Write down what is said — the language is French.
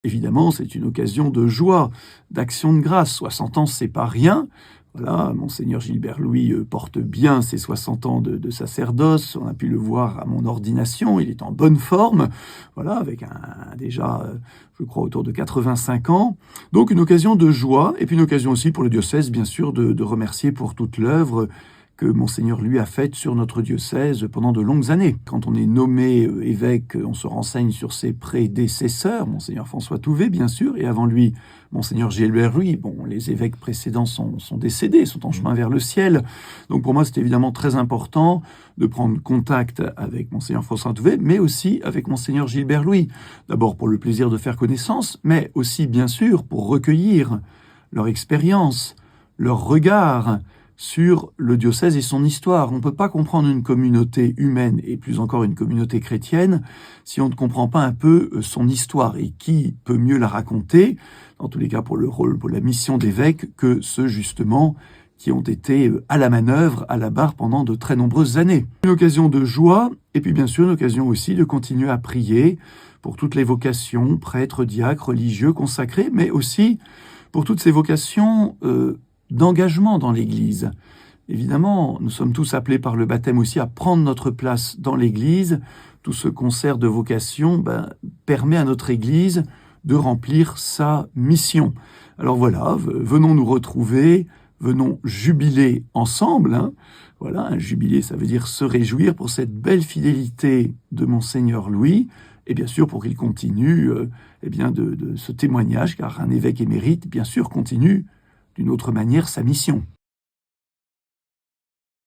évidemment, c'est une occasion de joie, d'action de grâce. 60 ans, c'est pas rien. Voilà, Monseigneur Gilbert Louis porte bien ses 60 ans de sacerdoce. On a pu le voir à mon ordination. Il est en bonne forme, voilà, avec déjà, je crois, autour de 85 ans. Donc, une occasion de joie, et puis une occasion aussi pour le diocèse, bien sûr, de remercier pour toute l'œuvre que Monseigneur lui a faite sur notre diocèse pendant de longues années. Quand on est nommé évêque, on se renseigne sur ses prédécesseurs, Monseigneur François Touvet, bien sûr, et avant lui, Monseigneur Gilbert Louis. Bon, les évêques précédents sont décédés, sont en chemin vers le ciel. Donc pour moi, c'est évidemment très important de prendre contact avec Monseigneur François Touvet, mais aussi avec Monseigneur Gilbert Louis. D'abord pour le plaisir de faire connaissance, mais aussi, bien sûr, pour recueillir leur expérience, leur regard sur le diocèse et son histoire. On ne peut pas comprendre une communauté humaine, et plus encore une communauté chrétienne, si on ne comprend pas un peu son histoire. Et qui peut mieux la raconter, dans tous les cas pour le rôle, pour la mission d'évêque, que ceux justement qui ont été à la manœuvre, à la barre pendant de très nombreuses années. Une occasion de joie, et puis bien sûr une occasion aussi de continuer à prier pour toutes les vocations, prêtres, diacres, religieux, consacrés, mais aussi pour toutes ces vocations d'engagement dans l'Église. Évidemment, nous sommes tous appelés par le baptême aussi à prendre notre place dans l'Église. Tout ce concert de vocations permet à notre Église de remplir sa mission. Alors voilà, venons nous retrouver, venons jubiler ensemble. Voilà, un jubilé, ça veut dire se réjouir pour cette belle fidélité de Monseigneur Louis, et bien sûr pour qu'il continue de ce témoignage, car un évêque émérite, bien sûr, continue d'une autre manière sa mission.